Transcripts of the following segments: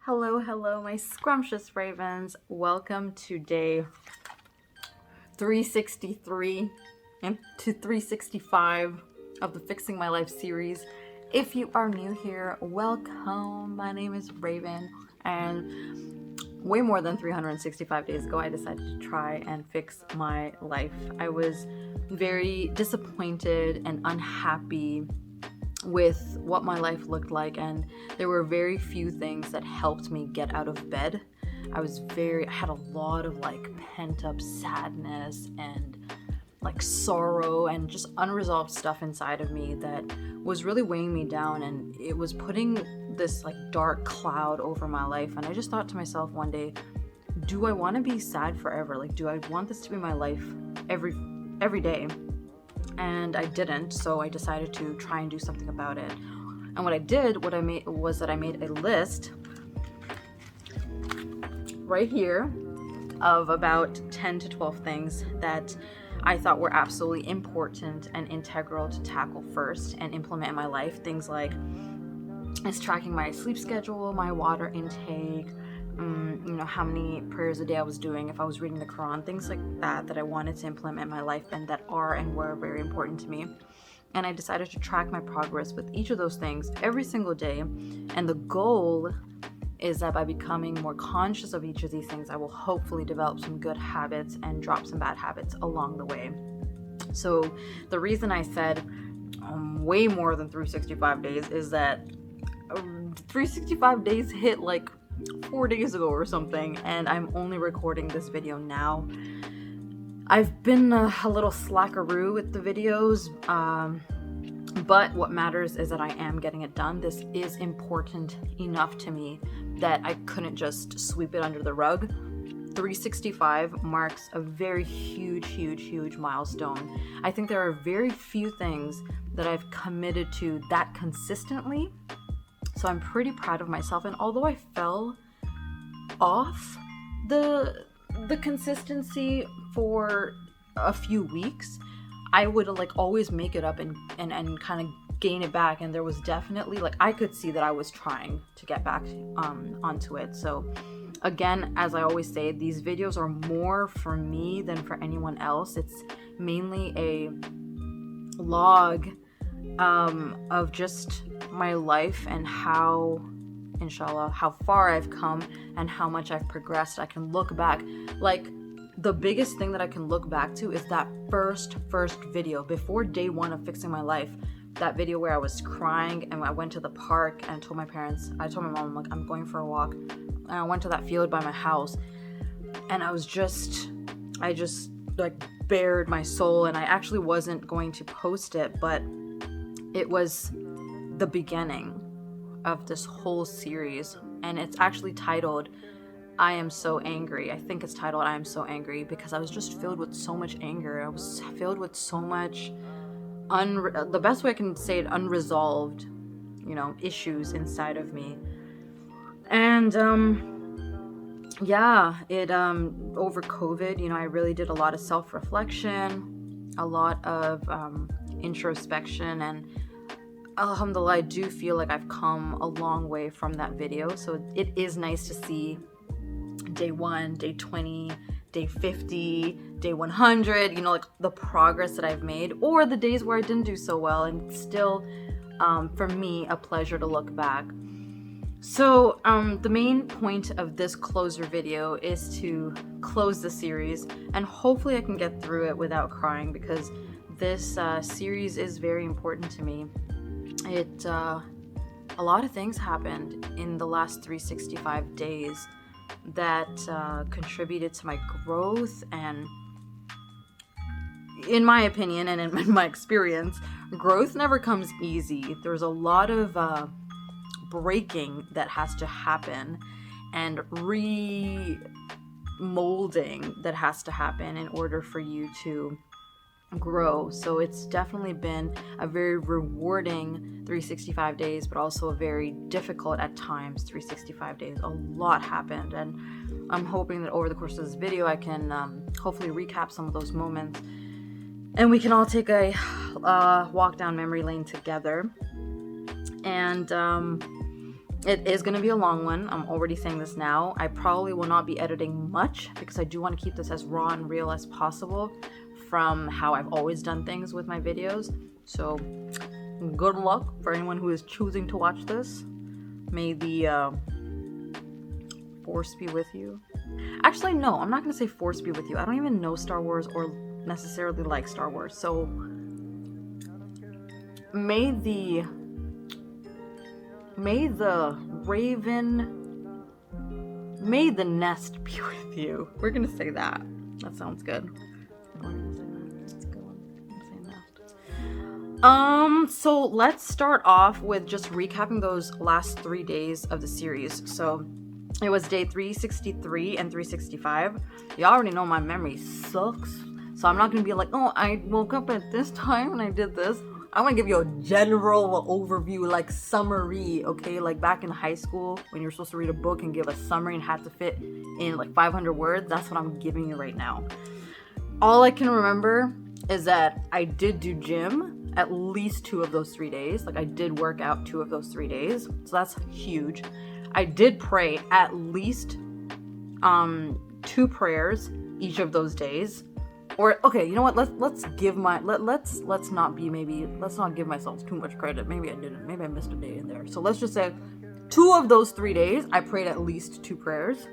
Hello, my scrumptious ravens. Welcome to day 363 and to 365 of the Fixing My Life series. If you are new here, welcome. My name is Raven, and way more than 365 days ago, I decided to try and fix my life. I was very disappointed and unhappy with what my life looked like, and there were very few things that helped me get out of bed. I had a lot of pent up sadness and sorrow and just unresolved stuff inside of me that was really weighing me down, and it was putting this dark cloud over my life. And I just thought to myself one day, do I want to be sad forever? Do I want this to be my life every day? And I didn't, so I decided to try and do something about it. And what I made a list right here of about 10 to 12 things that I thought were absolutely important and integral to tackle first and implement in my life. Things like tracking my sleep schedule, my water intake, how many prayers a day I was doing, if I was reading the Quran, things like that I wanted to implement in my life and that are and were very important to me. And I decided to track my progress with each of those things every single day. And the goal is that by becoming more conscious of each of these things, I will hopefully develop some good habits and drop some bad habits along the way. So the reason I said way more than 365 days is that 365 days hit 4 days ago or something, and I'm only recording this video now. I've been a little slackaroo with the videos, but what matters is that I am getting it done. This is important enough to me that I couldn't just sweep it under the rug. 365 marks a very huge milestone. I think there are very few things that I've committed to that consistently. So I'm pretty proud of myself, and although I fell off the consistency for a few weeks, I would always make it up and kind of gain it back, and there was definitely I could see that I was trying to get back onto it. So again, as I always say, these videos are more for me than for anyone else. It's mainly a log of just my life and how, inshallah, how far I've come and how much I've progressed. I can look back. The biggest thing that I can look back to is that first video before day one of fixing my life. That video where I was crying and I went to the park and I told my mom, I'm going for a walk. And I went to that field by my house, and I just bared my soul, and I actually wasn't going to post it, but it was the beginning of this whole series, and it's actually titled I Am So Angry. I think it's titled I Am So Angry because I was just filled with so much anger. I was filled with so much the best way I can say it, unresolved issues inside of me. And over COVID, I really did a lot of self-reflection, a lot of introspection, and alhamdulillah, I do feel like I've come a long way from that video. So it is nice to see day 1, day 20, day 50, day 100, the progress that I've made, or the days where I didn't do so well, and still, for me, a pleasure to look back. So the main point of this closer video is to close the series, and hopefully I can get through it without crying, because this series is very important to me. A lot of things happened in the last 365 days that contributed to my growth, and in my opinion and in my experience, growth never comes easy. There's a lot of breaking that has to happen and remolding that has to happen in order for you to grow. So it's definitely been a very rewarding 365 days, but also a very difficult at times 365 days. A lot happened, and I'm hoping that over the course of this video I can hopefully recap some of those moments, and we can all take a walk down memory lane together. And It is going to be a long one. I'm already saying this now. I probably will not be editing much because I do want to keep this as raw and real as possible from how I've always done things with my videos. So good luck for anyone who is choosing to watch this. May the force be with you. Actually, no, I'm not going to say force be with you. I don't even know Star Wars or necessarily like Star Wars. So may the nest be with you. We're gonna say that. That sounds good. That's a good one. So let's start off with just recapping those last 3 days of the series. So it was day 363 and 365. You already know my memory sucks. So I'm not gonna be like, oh, I woke up at this time and I did this. I'm gonna give you a general overview, like summary, okay? Like back in high school when you're supposed to read a book and give a summary and had to fit in like 500 words, that's what I'm giving you right now. All I can remember is that I did do gym at least 2 of those 3 days. Like I did work out 2 of those 3 days, so that's huge. I did pray at least 2 prayers each of those days. Or okay, you know what? Let's not give myself too much credit. Maybe I didn't. Maybe I missed a day in there. So let's just say 2 of those 3 days I prayed at least 2 prayers.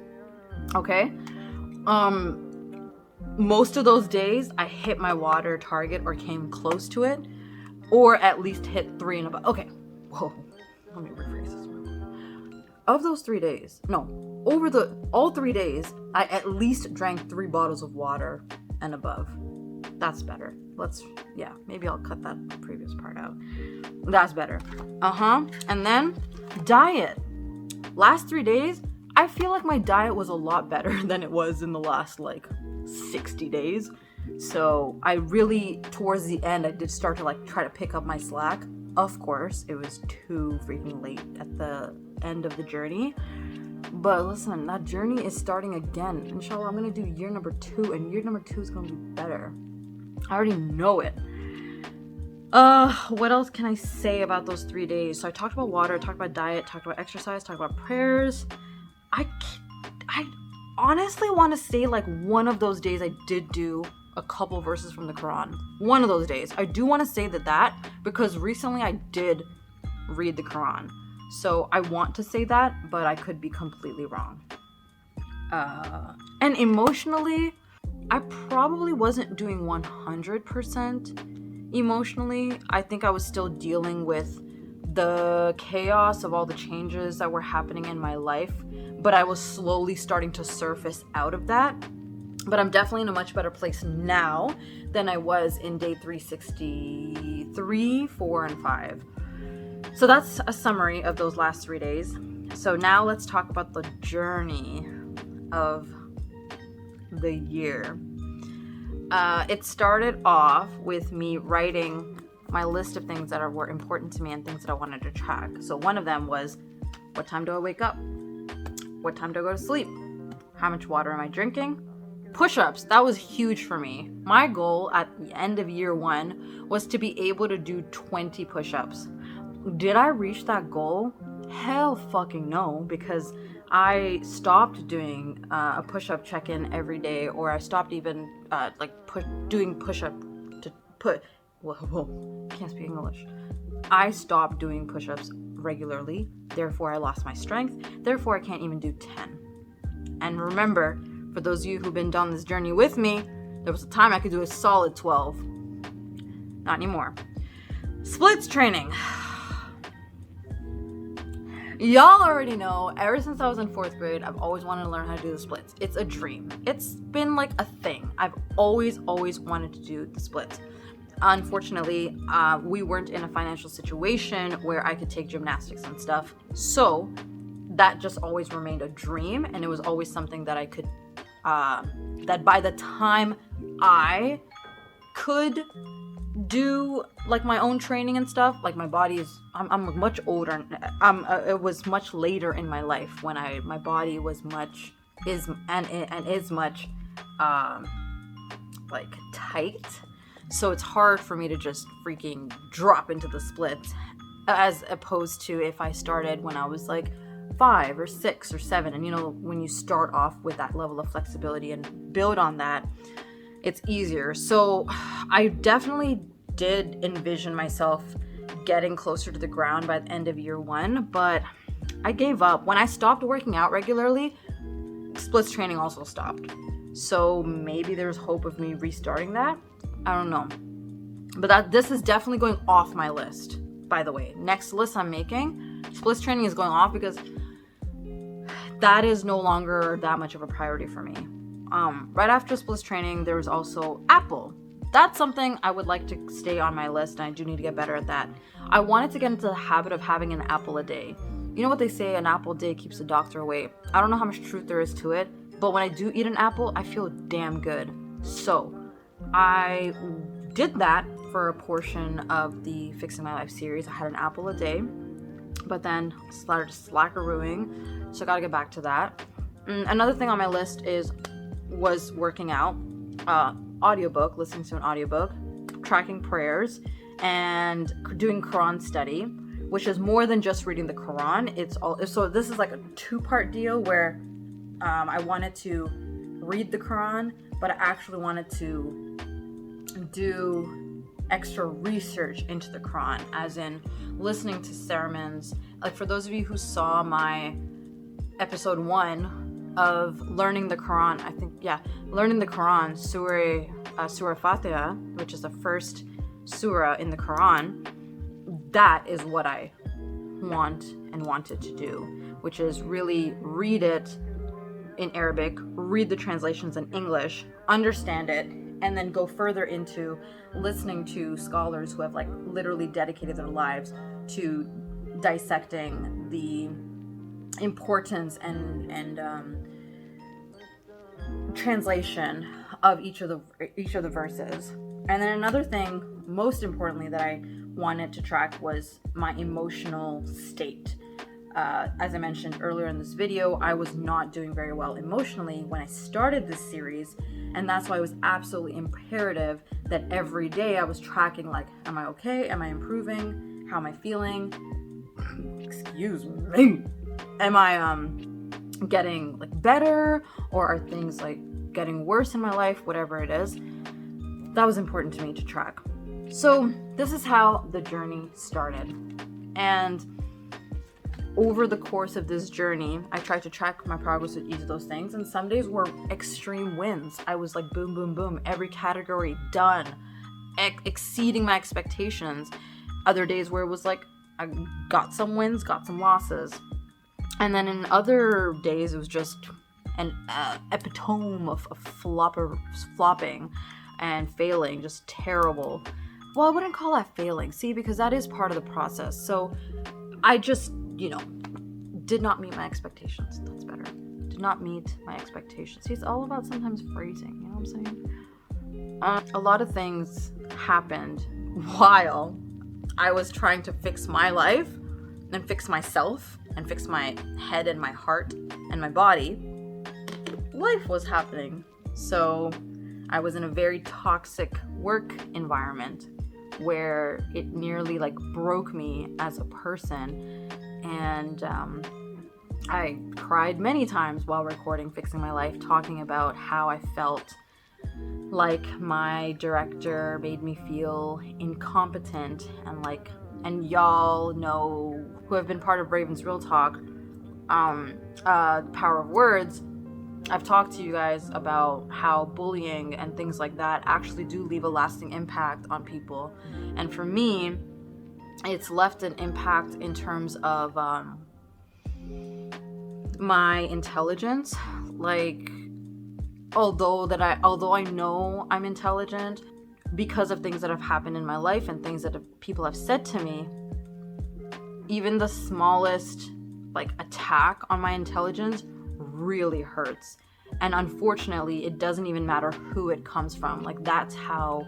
Okay. Most of those days I hit my water target or came close to it, or at least hit 3 and above. Okay. Whoa. Let me rephrase this. Of those 3 days, no, over all 3 days, I at least drank 3 bottles of water and above. That's better. Maybe I'll cut that previous part out. That's better. And then diet. Last 3 days, I feel like my diet was a lot better than it was in the last like 60 days. So I really, towards the end, I did start to like try to pick up my slack. Of course, it was too freaking late at the end of the journey. But listen, that journey is starting again. Inshallah, I'm going to do year number 2, and year number 2 is going to be better. I already know it. What else can I say about those 3 days? So I talked about water, talked about diet, talked about exercise, talked about prayers. I honestly want to say like one of those days I did do a couple verses from the Quran. One of those days. I do want to say that because recently I did read the Quran. So I want to say that, but I could be completely wrong. And emotionally, I probably wasn't doing 100% emotionally. I think I was still dealing with the chaos of all the changes that were happening in my life, but I was slowly starting to surface out of that. But I'm definitely in a much better place now than I was in day 363, 4, and 5. So that's a summary of those last 3 days. So now let's talk about the journey of the year. It started off with me writing my list of things that were important to me and things that I wanted to track. So one of them was, what time do I wake up? What time do I go to sleep? How much water am I drinking? Push-ups, that was huge for me. My goal at the end of year 1 was to be able to do 20 push-ups. Did I reach that goal? Hell fucking no, because I stopped doing a push-up check-in every day, or I stopped even doing push-up to put. Whoa, can't speak English. I stopped doing push-ups regularly, therefore I lost my strength, therefore I can't even do 10. And remember, for those of you who've been down this journey with me, there was a time I could do a solid 12. Not anymore. Splits training. Y'all already know, ever since I was in 4th grade, I've always wanted to learn how to do the splits. It's a dream. It's been like a thing. I've always wanted to do the splits. Unfortunately, we weren't in a financial situation where I could take gymnastics and stuff. So that just always remained a dream, and it was always something that I could, that by the time I could do like my own training and stuff, like my body is, I'm much older. It was much later in my life when my body was much like tight. So it's hard for me to just freaking drop into the splits, as opposed to if I started when I was like 5 or 6 or 7. And when you start off with that level of flexibility and build on that, it's easier. So I definitely did envision myself getting closer to the ground by the end of year 1, but I gave up. When I stopped working out regularly, splits training also stopped. So maybe there's hope of me restarting that. I don't know. But this is definitely going off my list, by the way. Next list I'm making, splits training is going off because that is no longer that much of a priority for me. Right after splits training, there's also Apple. That's something I would like to stay on my list, and I do need to get better at that. I wanted to get into the habit of having an apple a day. You know what they say, an apple a day keeps the doctor away. I don't know how much truth there is to it, but when I do eat an apple, I feel damn good. So I did that for a portion of the Fixing My Life series. I had an apple a day, but then started slackarooing, so I gotta get back to that. Another thing on my list was working out, audiobook, listening to an audiobook, tracking prayers, and doing Quran study, which is more than just reading the Quran. So this is like a 2-part deal where I wanted to read the Quran, but I actually wanted to do extra research into the Quran, as in listening to sermons. Like, for those of you who saw my episode 1 of learning the Quran, learning the Quran, Surah Fatiha, which is the first surah in the Quran, that is what I wanted to do, which is really read it in Arabic, read the translations in English, understand it, and then go further into listening to scholars who have like literally dedicated their lives to dissecting the importance and translation of each of the verses. And then another thing, most importantly, that I wanted to track was my emotional state. As I mentioned earlier in this video, I was not doing very well emotionally when I started this series, and that's why it was absolutely imperative that every day I was tracking, like, am I okay? Am I improving? How am I feeling? Excuse me. Am I getting like better, or are things like getting worse in my life? Whatever it is, that was important to me to track. So this is how the journey started, and over the course of this journey, I tried to track my progress with each of those things, and some days were extreme wins. I was like boom, boom, boom, every category done, exceeding my expectations. Other days where it was like I got some wins, got some losses. And then in other days, it was just an epitome of flopping and failing, just terrible. Well, I wouldn't call that failing, see, because that is part of the process. So I just, did not meet my expectations. That's better. Did not meet my expectations. See, it's all about sometimes phrasing, you know what I'm saying? A lot of things happened while I was trying to fix my life and fix myself and fix my head and my heart and my body. Life was happening. So I was in a very toxic work environment where it nearly like broke me as a person. And I cried many times while recording Fixing My Life, talking about how I felt like my director made me feel incompetent, and y'all know, who have been part of Raven's Real Talk, Power of Words, I've talked to you guys about how bullying and things like that actually do leave a lasting impact on people. And for me, it's left an impact in terms of my intelligence. Like, although I know I'm intelligent, because of things that have happened in my life and things that people have said to me, even the smallest like attack on my intelligence really hurts. And unfortunately, it doesn't even matter who it comes from. Like, that's how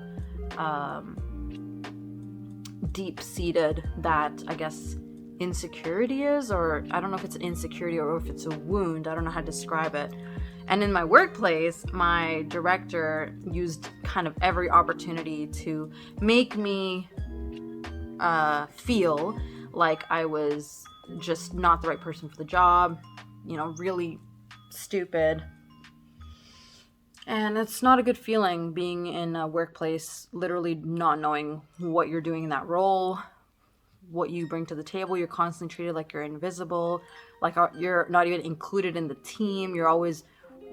deep-seated that, I guess, insecurity is, or I don't know if it's an insecurity or if it's a wound. I don't know how to describe it. And in my workplace, my director used kind of every opportunity to make me feel like I was just not the right person for the job, really stupid. And it's not a good feeling being in a workplace, literally not knowing what you're doing in that role, what you bring to the table. You're constantly treated like you're invisible, like you're not even included in the team. You're always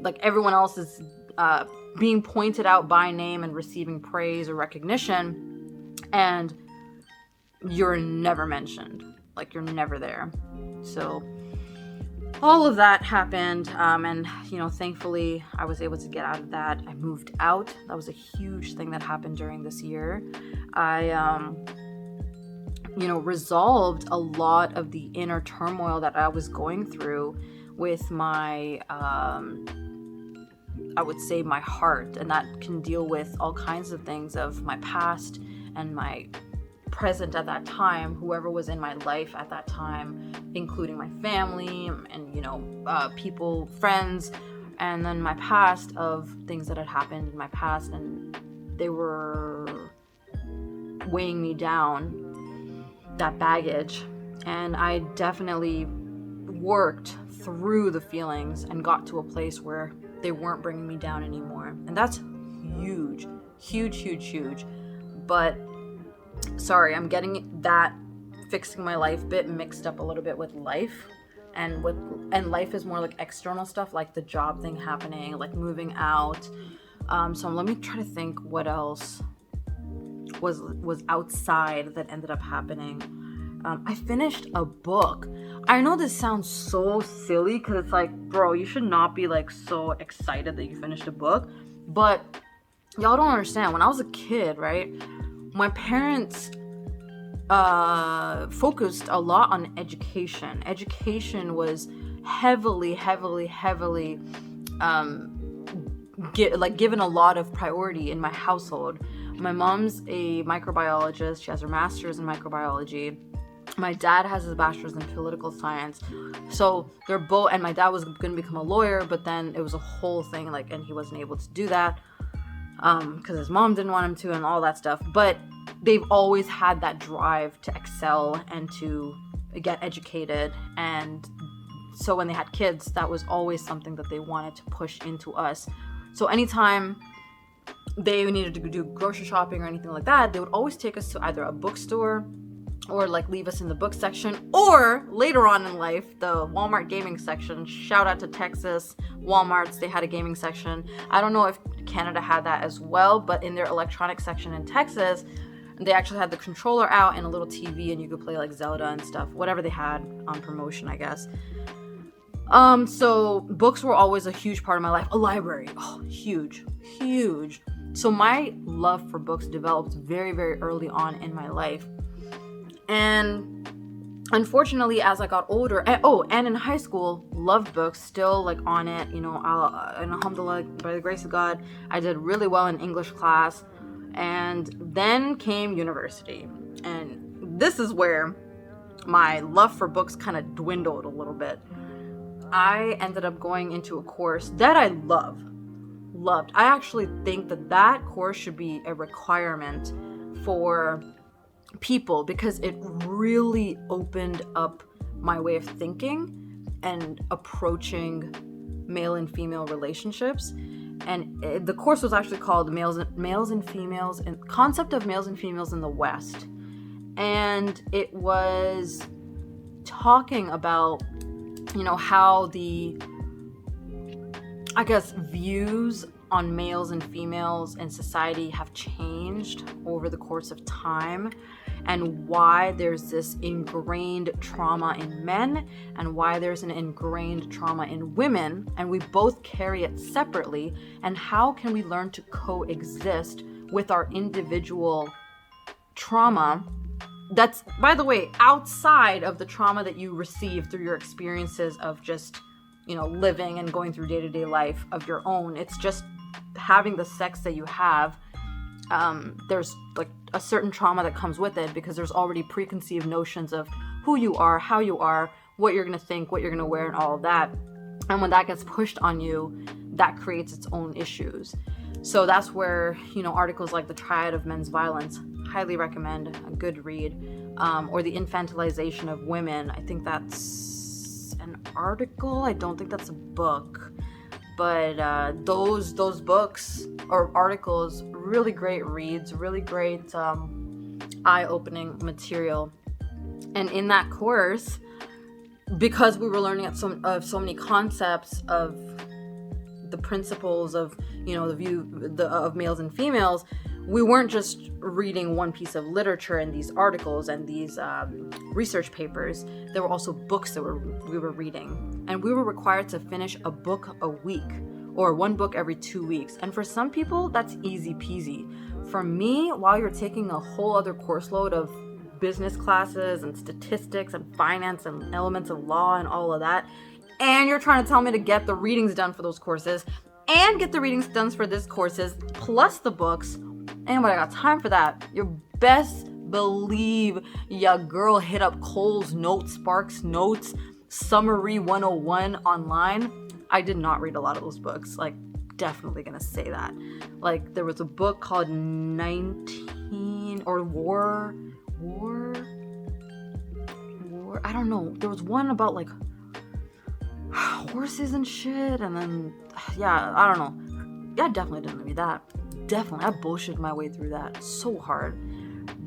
like everyone else is being pointed out by name and receiving praise or recognition, and you're never mentioned, like you're never there. So all of that happened, and thankfully I was able to get out of that. I moved out. That was a huge thing that happened during this year. I resolved a lot of the inner turmoil that I was going through with my I would say my heart, and that can deal with all kinds of things of my past and my present at that time, whoever was in my life at that time, including my family and people, friends, and then my past of things that had happened in my past, and they were weighing me down, that baggage. And I definitely worked through the feelings and got to a place where they weren't bringing me down anymore. And that's huge, huge, huge, huge. But sorry, I'm getting that fixing my life bit mixed up a little bit with life, and life is more like external stuff, like the job thing happening, like moving out. So let me try to think what else was outside that ended up happening. I finished a book. I know this sounds so silly because it's like, bro, you should not be like so excited that you finished a book, but y'all don't understand. When I was a kid, right, my parents focused a lot on education. Education was heavily given a lot of priority in my household. My mom's a microbiologist. She has her master's in microbiology. My dad has his bachelor's in political science. So they're both, and my dad was going to become a lawyer, but then it was a whole thing, and he wasn't able to do that because his mom didn't want him to, and all that stuff. But they've always had that drive to excel and to get educated. And so when they had kids, that was always something that they wanted to push into us. So anytime they needed to do grocery shopping or anything like that, they would always take us to either a bookstore or leave us in the book section, or later on in life, the Walmart gaming section. Shout out to Texas Walmarts. They had a gaming section. I don't know if Canada had that as well, but in their electronic section in Texas, they actually had the controller out and a little TV, and you could play Zelda and stuff, whatever they had on promotion, I guess. So books were always a huge part of my life. A library, huge. So my love for books developed very, very early on in my life. And unfortunately, as I got older, and in high school, loved books, still on it, and alhamdulillah, by the grace of God, I did really well in English class. And then came university, and this is where my love for books kind of dwindled a little bit. I ended up going into a course that I loved. I actually think that course should be a requirement for people, because it really opened up my way of thinking and approaching male and female relationships. And the course was actually called Males and Females, and Concept of Males and Females in the West. And it was talking about, how the, views on males and females in society have changed over the course of time, and why there's this ingrained trauma in men and why there's an ingrained trauma in women, and we both carry it separately, and how can we learn to coexist with our individual trauma that's, by the way, outside of the trauma that you receive through your experiences of just, living and going through day-to-day life of your own. It's just having the sex that you have. There's a certain trauma that comes with it, because there's already preconceived notions of who you are, how you are, what you're going to think, what you're going to wear, and all of that. And when that gets pushed on you, that creates its own issues. So that's where, articles like The Triad of Men's Violence, highly recommend, a good read. or the infantilization of women. I think that's an article. I don't think that's a book. But those books or articles, really great reads, really great eye-opening material. And in that course, because we were learning of so many concepts of the principles of, the view of males and females, we weren't just reading one piece of literature and these articles and these research papers. There were also books that we were reading. And we were required to finish a book a week, or one book every 2 weeks. And for some people, that's easy peasy. For me, while you're taking a whole other course load of business classes and statistics and finance and elements of law and all of that, and you're trying to tell me to get the readings done for those courses and get the readings done for this courses plus the books, ain't nobody got time for that. You best believe ya girl hit up Cole's Notes, Sparks Notes, Summary 101 online. I did not read a lot of those books. Like, definitely gonna say that. Like, there was a book called 19 or War. I don't know. There was one about like horses and shit, and then I don't know. Yeah, I definitely didn't read that. Definitely, I bullshitted my way through that so hard.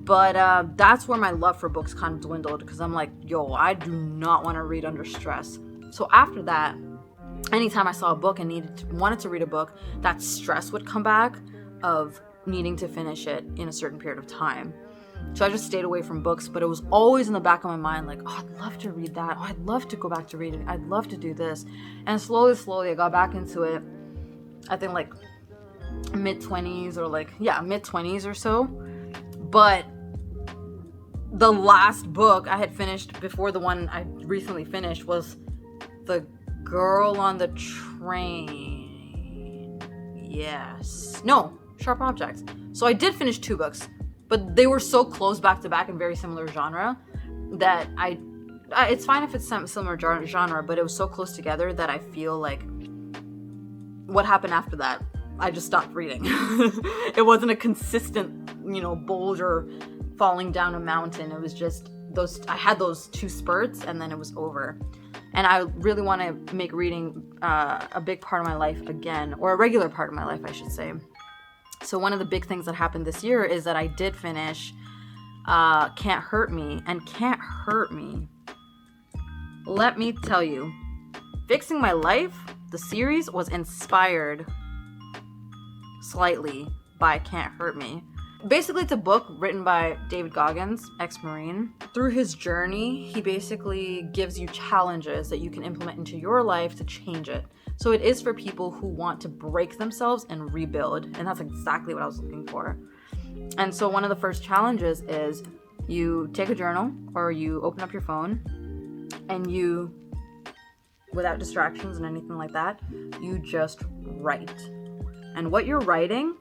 But that's where my love for books kind of dwindled, because I'm like, yo, I do not want to read under stress. So after that, anytime I saw a book and wanted to read a book, that stress would come back of needing to finish it in a certain period of time. So I just stayed away from books, but it was always in the back of my mind, like, oh, I'd love to read that. Oh, I'd love to go back to reading. I'd love to do this. And slowly I got back into it. I think like mid-20s or so. But the last book I had finished before the one I recently finished was The Girl on the Train. Yes. No, Sharp Objects. So I did finish 2 books, but they were so close back to back in very similar genre that it's fine if it's similar genre, but it was so close together that I feel like what happened after that, I just stopped reading. It wasn't a consistent, boulder falling down a mountain. It was just I had those 2 spurts and then it was over. And I really want to make reading a big part of my life again, or a regular part of my life, I should say. So one of the big things that happened this year is that I did finish Can't Hurt Me. And Can't Hurt Me, let me tell you, Fixing My Life, the series, was inspired slightly by Can't Hurt Me. Basically, it's a book written by David Goggins, ex-Marine. Through his journey, he basically gives you challenges that you can implement into your life to change it. So it is for people who want to break themselves and rebuild, and that's exactly what I was looking for. And so one of the first challenges is you take a journal or you open up your phone and you, without distractions and anything like that, you just write. And what you're writing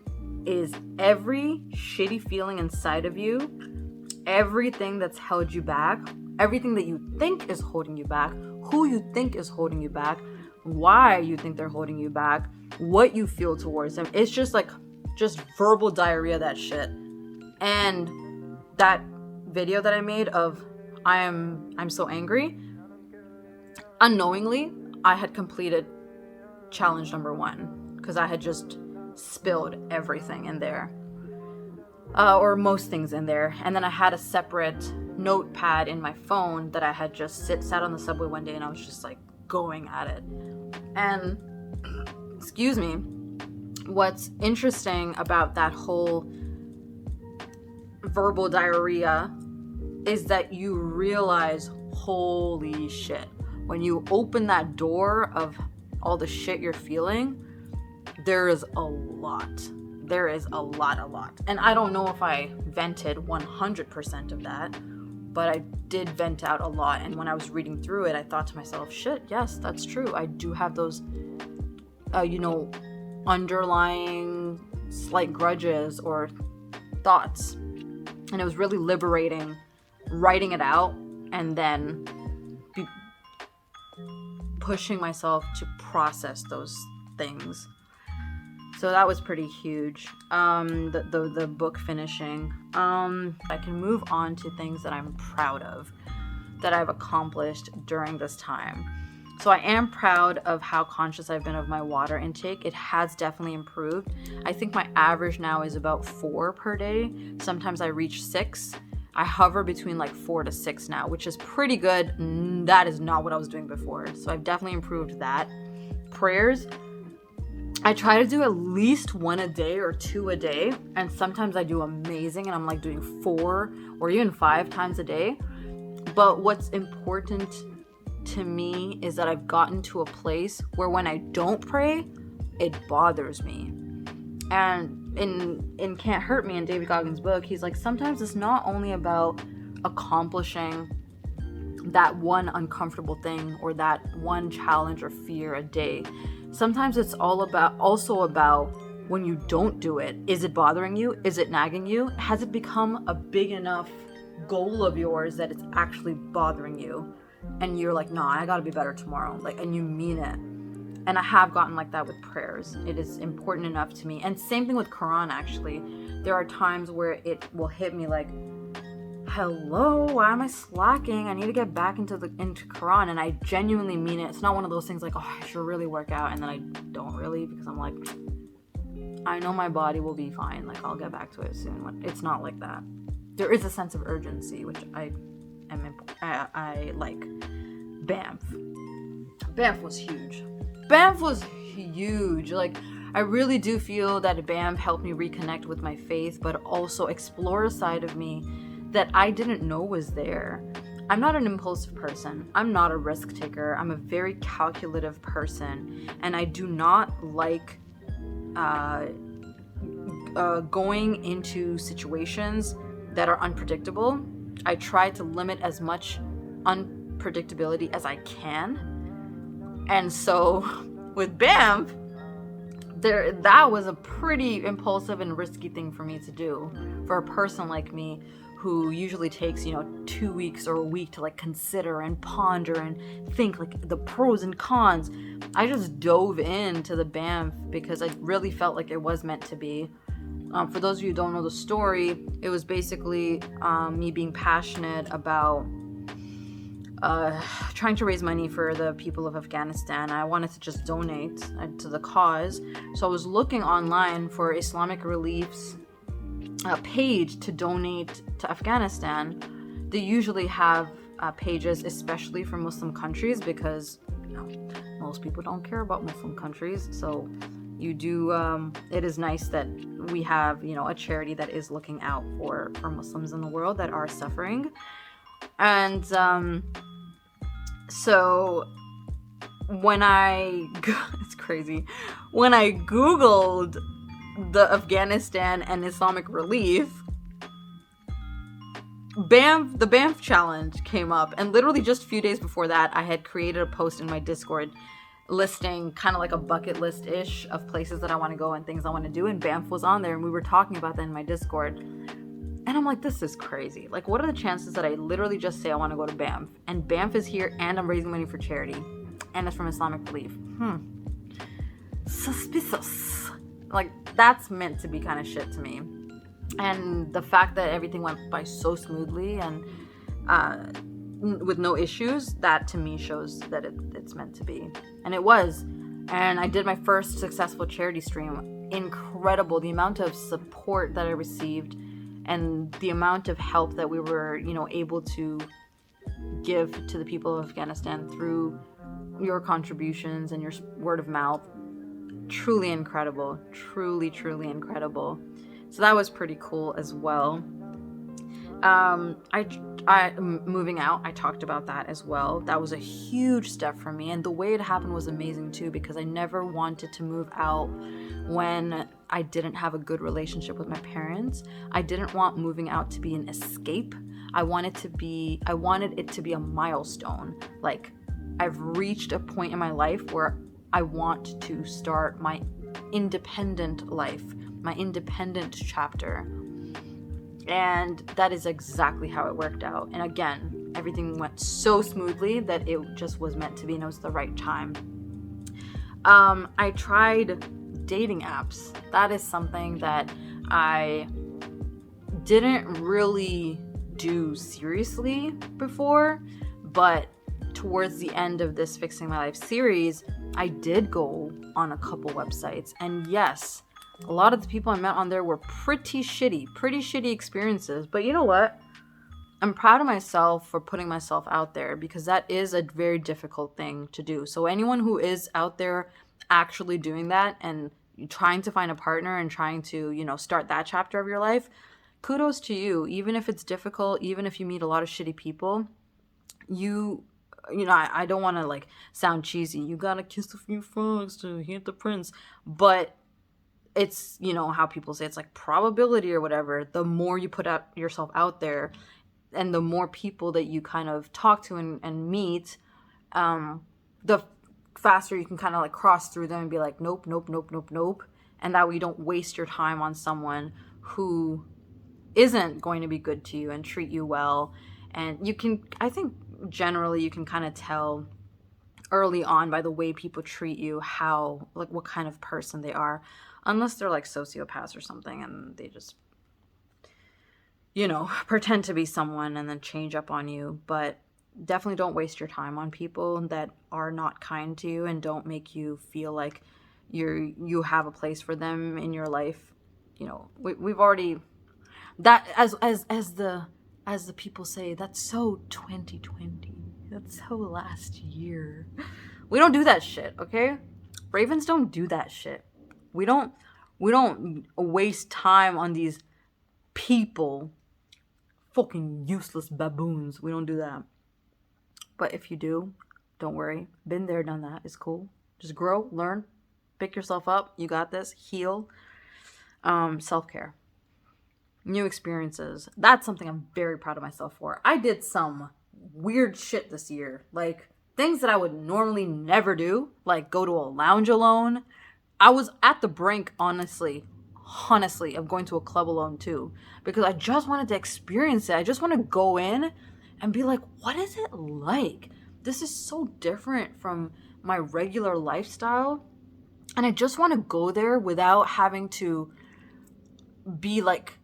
is every shitty feeling inside of you, everything that's held you back, everything that you think is holding you back, who you think is holding you back, why you think they're holding you back, what you feel towards them. It's just verbal diarrhea, that shit. And that video that I made of I'm so angry, unknowingly, I had completed challenge number 1 because I had just spilled everything in there, or most things in there. And then I had a separate notepad in my phone that I had just sat on the subway one day, and I was just like going at it. And excuse me, what's interesting about that whole verbal diarrhea is that you realize, holy shit, when you open that door of all the shit you're feeling, there is a lot. And I don't know if I vented 100% of that, but I did vent out a lot. And when I was reading through it, I thought to myself, shit, yes, that's true. I do have those, underlying slight grudges or thoughts. And it was really liberating writing it out and then pushing myself to process those things. So that was pretty huge. The book finishing. I can move on to things that I'm proud of, that I've accomplished during this time. So I am proud of how conscious I've been of my water intake. It has definitely improved. I think my average now is about 4 per day. Sometimes I reach 6. I hover between like 4 to 6 now, which is pretty good. That is not what I was doing before. So I've definitely improved that. Prayers, I try to do at least 1 a day or 2 a day. And sometimes I do amazing and I'm like doing 4 or even 5 times a day. But what's important to me is that I've gotten to a place where when I don't pray, it bothers me. And in Can't Hurt Me, in David Goggins' book, he's like, sometimes it's not only about accomplishing that one uncomfortable thing or that one challenge or fear a day. Sometimes it's also about when you don't do it. Is it bothering you? Is it nagging you? Has it become a big enough goal of yours that it's actually bothering you? And you're like, nah, I gotta be better tomorrow. Like, and you mean it. And I have gotten like that with prayers. It is important enough to me. And same thing with Quran, actually. There are times where it will hit me like, hello, why am I slacking? I need to get back into Quran. And I genuinely mean it. It's not one of those things like, oh, I should really work out. And then I don't really, because I'm like, I know my body will be fine. Like, I'll get back to it soon. It's not like that. There is a sense of urgency, which I like. Banff was huge. Like, I really do feel that Banff helped me reconnect with my faith, but also explore a side of me that I didn't know was there. I'm not an impulsive person. I'm not a risk taker. I'm a very calculative person, and I do not like going into situations that are unpredictable. I try to limit as much unpredictability as I can. And so with Banff, that was a pretty impulsive and risky thing for me to do. For a person like me who usually takes, 2 weeks or a week to like consider and ponder and think like the pros and cons, I just dove into the Banff because I really felt like it was meant to be. For those of you who don't know the story, it was basically me being passionate about trying to raise money for the people of Afghanistan. I wanted to just donate to the cause. So I was looking online for Islamic Relief's page to donate to Afghanistan. They usually have pages, especially for Muslim countries, because most people don't care about Muslim countries. So you do, it is nice that we have, a charity that is looking out for Muslims in the world that are suffering. And so when it's crazy, when I Googled the Afghanistan and Islamic Relief, the Banff challenge came up, and literally just a few days before that, I had created a post in my Discord listing kind of like a bucket list-ish of places that I want to go and things I want to do, and Banff was on there, and we were talking about that in my Discord. And I'm like, this is crazy. Like, what are the chances that I literally just say I want to go to Banff, and Banff is here, and I'm raising money for charity, and it's from Islamic Relief? Suspicious. Like, that's meant to be kind of shit to me. And the fact that everything went by so smoothly and with no issues, that to me shows that it's meant to be. And it was. And I did my first successful charity stream. Incredible. The amount of support that I received and the amount of help that we were, able to give to the people of Afghanistan through your contributions and your word of mouth. Truly incredible. Truly, truly incredible. So that was pretty cool as well. I moving out, I talked about that as well. That was a huge step for me, and the way it happened was amazing too, because I never wanted to move out when I didn't have a good relationship with my parents. I didn't want moving out to be an escape. I wanted it to be a milestone. Like, I've reached a point in my life where I want to start my independent life, my independent chapter. And that is exactly how it worked out. And again, everything went so smoothly that it just was meant to be, and it was the right time. I tried dating apps. That is something that I didn't really do seriously before, but towards the end of this Fixing My Life series, I did go on a couple websites, and yes, a lot of the people I met on there were pretty shitty experiences. But you know what? I'm proud of myself for putting myself out there, because that is a very difficult thing to do. So anyone who is out there actually doing that and trying to find a partner and trying to, start that chapter of your life, kudos to you. Even if it's difficult, even if you meet a lot of shitty people, I don't want to like sound cheesy. You gotta kiss a few frogs to hit the prince. But it's, how people say it's like probability or whatever. The more you put yourself out there, and the more people that you kind of talk to and meet, the faster you can kind of like cross through them and be like, nope. And that way you don't waste your time on someone who isn't going to be good to you and treat you well. And I think generally you can kind of tell early on by the way people treat you what kind of person they are, unless they're like sociopaths or something and they just pretend to be someone and then change up on you. But definitely don't waste your time on people that are not kind to you and don't make you feel like you have a place for them in your life. We've already, that as the people say, that's so 2020. That's so last year. We don't do that shit, okay? Ravens don't do that shit. We don't waste time on these people. Fucking useless baboons. We don't do that. But if you do, don't worry. Been there, done that. It's cool. Just grow, learn, pick yourself up. You got this. Heal. Self-care. New experiences. That's something I'm very proud of myself for. I did some weird shit this year. Like things that I would normally never do. Like go to a lounge alone. I was at the brink, honestly, of going to a club alone too, because I just wanted to experience it. I just want to go in and be like, what is it like? This is so different from my regular lifestyle, and I just want to go there without having to be like,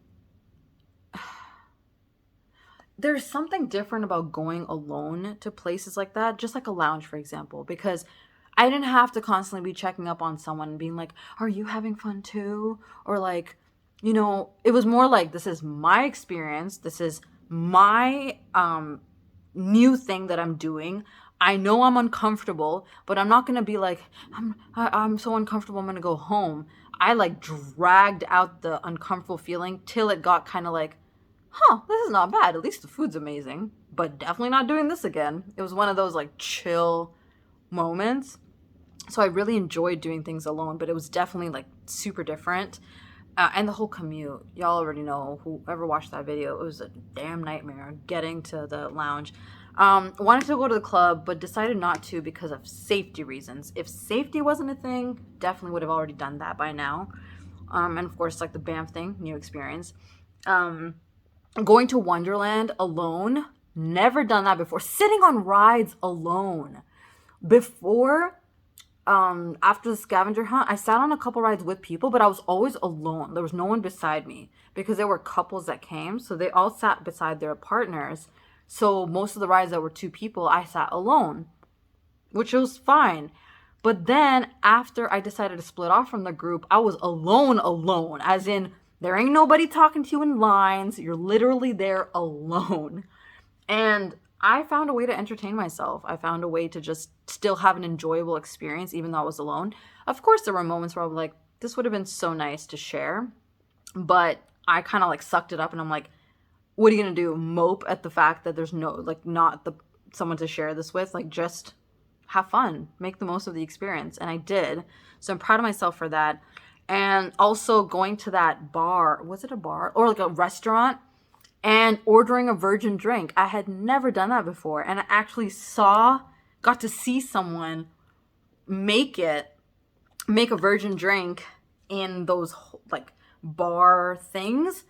there's something different about going alone to places like that, just like a lounge, for example, because I didn't have to constantly be checking up on someone and being like, are you having fun too? Or like, it was more like, this is my experience. This is my new thing that I'm doing. I know I'm uncomfortable, but I'm not going to be like, I'm so uncomfortable, I'm going to go home. I like dragged out the uncomfortable feeling till it got kind of like, this is not bad. At least the food's amazing, but definitely not doing this again. It was one of those like chill moments. So I really enjoyed doing things alone, but it was definitely like super different. And the whole commute, y'all already know, whoever watched that video, it was a damn nightmare getting to the lounge. Wanted to go to the club, but decided not to because of safety reasons. If safety wasn't a thing, definitely would have already done that by now. And of course, like the Banff thing, new experience. Going to Wonderland alone, never done that before. Sitting on rides alone. Before, after the scavenger hunt, I sat on a couple rides with people, but I was always alone. There was no one beside me because there were couples that came, so they all sat beside their partners. So most of the rides that were two people, I sat alone, which was fine. But then after I decided to split off from the group, I was alone, as in there ain't nobody talking to you in lines. You're literally there alone. And I found a way to entertain myself. I found a way to just still have an enjoyable experience, even though I was alone. Of course, there were moments where I was like, this would have been so nice to share. But I kind of like sucked it up and I'm like, what are you going to do? Mope at the fact that there's no, like, not someone to share this with? Like, just have fun. Make the most of the experience. And I did. So I'm proud of myself for that. And also going to that bar. Was it a bar? Or like a restaurant. And ordering a virgin drink. I had never done that before. And I actually got to see someone make a virgin drink in those like bar things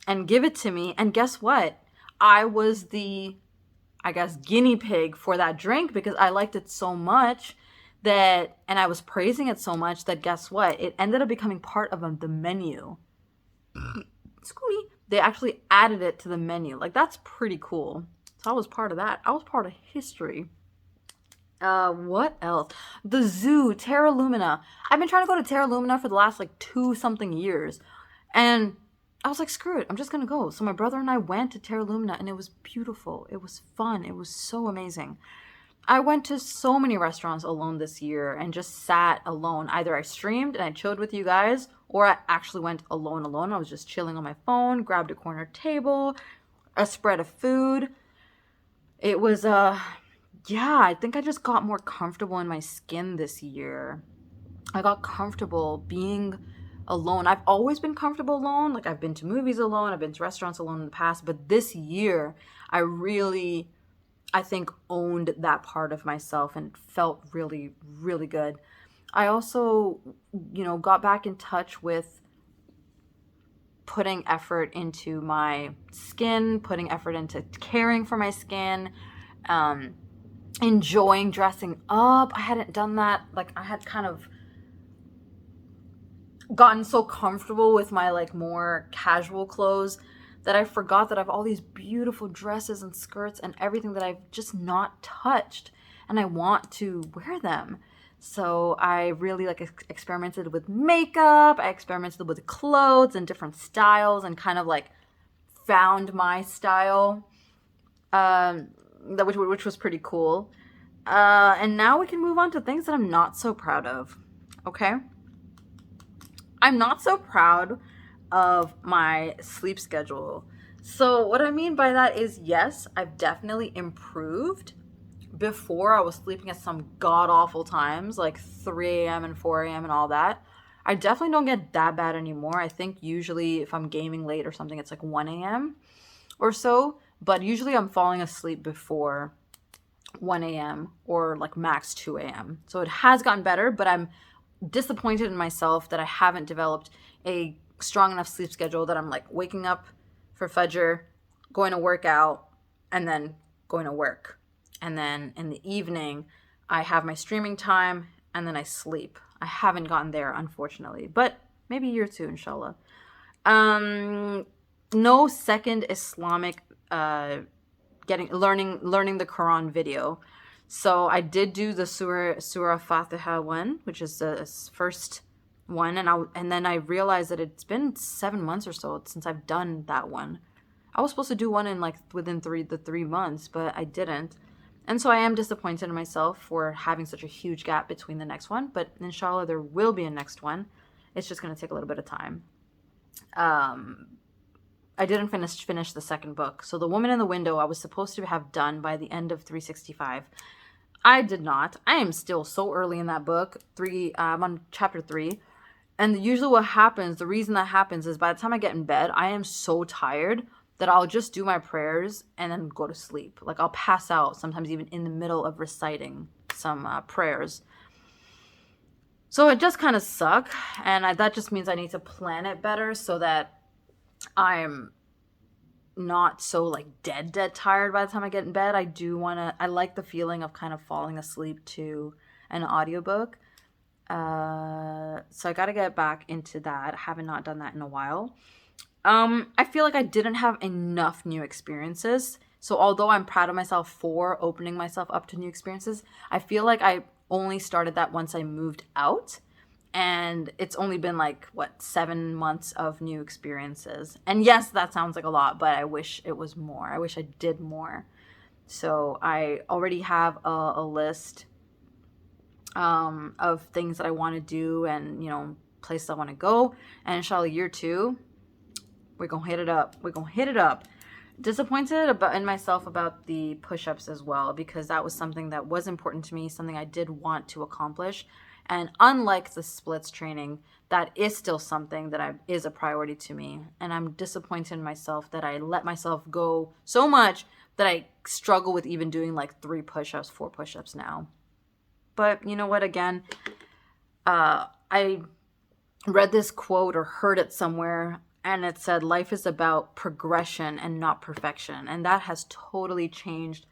and give it to me. And guess what? I was the, I guess, guinea pig for that drink because I liked it so much and I was praising it so much that guess what? It ended up becoming part of the menu. Excuse me. They actually added it to the menu. Like, that's pretty cool. So I was part of that. I was part of history. What else? The zoo, Terra Lumina. I've been trying to go to Terra Lumina for the last like 2-something years. And I was like, screw it, I'm just gonna go. So my brother and I went to Terra Lumina and it was beautiful. It was fun. It was so amazing. I went to so many restaurants alone this year and just sat alone. Either I streamed and I chilled with you guys, or I actually went alone. I was just chilling on my phone, grabbed a corner table, a spread of food. It was yeah, I think I just got more comfortable in my skin this year. I got comfortable being alone. I've always been comfortable alone. Like, I've been to movies alone, I've been to restaurants alone in the past, but this year I really, I think, owned that part of myself and it felt really, really good. I also, got back in touch with putting effort into my skin, putting effort into caring for my skin, enjoying dressing up. I hadn't done that. Like, I had kind of gotten so comfortable with my like more casual clothes that I forgot that I have all these beautiful dresses and skirts and everything that I've just not touched, and I want to wear them. So I really like experimented with makeup. I experimented with clothes and different styles and kind of like found my style, which was pretty cool. And now we can move on to things that I'm not so proud of. Okay? I'm not so proud of my sleep schedule. So what I mean by that is, yes, I've definitely improved. Before, I was sleeping at some god-awful times, like 3 a.m. and 4 a.m. and all that. I definitely don't get that bad anymore. I think usually if I'm gaming late or something, it's like 1 a.m. or so. But usually I'm falling asleep before 1 a.m. or like max 2 a.m. So it has gotten better, but I'm disappointed in myself that I haven't developed a strong enough sleep schedule that I'm like waking up for Fajr, going to work out, and then going to work. And then in the evening, I have my streaming time, and then I sleep. I haven't gotten there, unfortunately, but maybe year 2, inshallah. No second Islamic learning the Quran video. So I did do the Surah Fatiha one, which is the first one, and then I realized that it's been 7 months or so since I've done that one. I was supposed to do one in like within 3 months, but I didn't. And so I am disappointed in myself for having such a huge gap between the next one, but inshallah there will be a next one. It's just going to take a little bit of time. I didn't finish the second book. So The Woman in the Window I was supposed to have done by the end of 365. I did not. I am still so early in that book. I'm on chapter 3. And usually what happens, the reason that happens is by the time I get in bed, I am so tired that I'll just do my prayers and then go to sleep. Like, I'll pass out, sometimes even in the middle of reciting some prayers. So it just kind of sucks. And that just means I need to plan it better so that I'm not so like dead tired by the time I get in bed. I like the feeling of kind of falling asleep to an audiobook. So I got to get back into that. I haven't not done that in a while. I feel like I didn't have enough new experiences. So although I'm proud of myself for opening myself up to new experiences, I feel like I only started that once I moved out. And it's only been like, 7 months of new experiences. And yes, that sounds like a lot, but I wish it was more. I wish I did more. So I already have a list of things that I want to do and, places I want to go. And inshallah, year 2, we're going to hit it up. Disappointed in myself about the push-ups as well, because that was something that was important to me, something I did want to accomplish. And unlike the splits training, that is still something that is a priority to me. And I'm disappointed in myself that I let myself go so much that I struggle with even doing like 3 push-ups, 4 push-ups now. But you know what, again, I read this quote or heard it somewhere, and it said, life is about progression and not perfection. And that has totally changed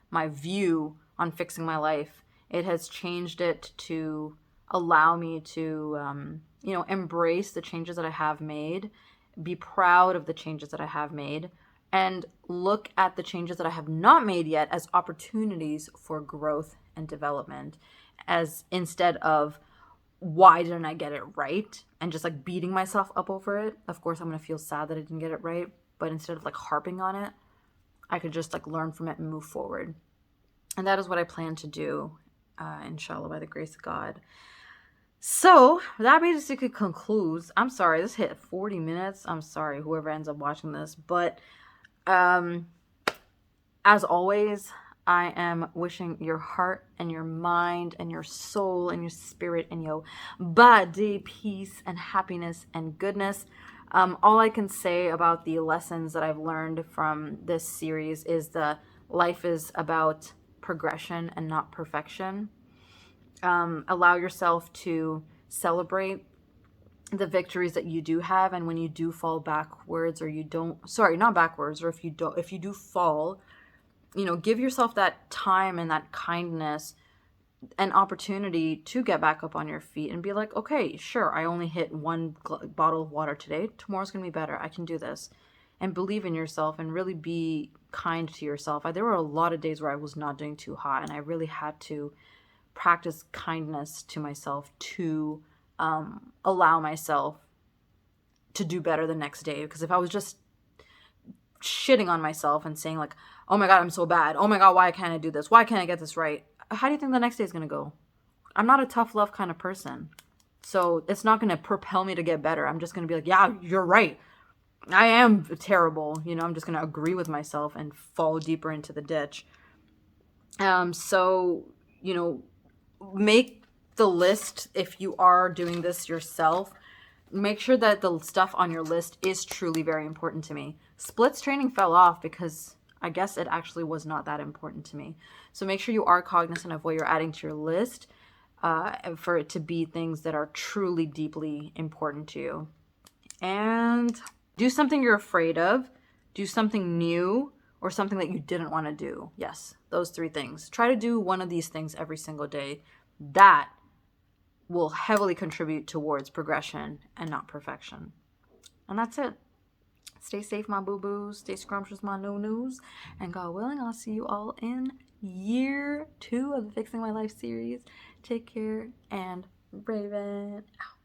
my view on fixing my life It has changed it to allow me to, embrace the changes that I have made, be proud of the changes that I have made, and look at the changes that I have not made yet as opportunities for growth and development, as instead of why didn't I get it right and just like beating myself up over it. Of course, I'm going to feel sad that I didn't get it right, but instead of like harping on it, I could just like learn from it and move forward. And that is what I plan to do, inshallah, by the grace of God. So that basically concludes. I'm sorry, this hit 40 minutes. I'm sorry, whoever ends up watching this. But as always, I am wishing your heart and your mind and your soul and your spirit and your body peace and happiness and goodness. All I can say about the lessons that I've learned from this series is that life is about progression and not perfection. Allow yourself to celebrate the victories that you do have, and when you do fall backwards, or you don't, sorry, not backwards, or if you do fall, give yourself that time and that kindness and opportunity to get back up on your feet and be like, okay, sure, I only hit one bottle of water today. Tomorrow's going to be better. I can do this. And believe in yourself and really be kind to yourself. There were a lot of days where I was not doing too hot, and I really had to practice kindness to myself to allow myself to do better the next day. Because if I was just shitting on myself and saying like, oh my God, I'm so bad. Oh my God, why can't I do this? Why can't I get this right? How do you think the next day is going to go? I'm not a tough love kind of person. So it's not going to propel me to get better. I'm just going to be like, yeah, you're right. I am terrible. I'm just going to agree with myself and fall deeper into the ditch. So, make the list if you are doing this yourself. Make sure that the stuff on your list is truly very important to me. Splits training fell off because I guess it actually was not that important to me. So make sure you are cognizant of what you're adding to your list for it to be things that are truly deeply important to you. And do something you're afraid of. Do something new or something that you didn't want to do. Yes, those 3 things. Try to do one of these things every single day. That will heavily contribute towards progression and not perfection. And that's it. Stay safe, my boo-boos. Stay scrumptious, my no-nos. And God willing, I'll see you all in year 2 of the Fixing My Life series. Take care, and Raven out.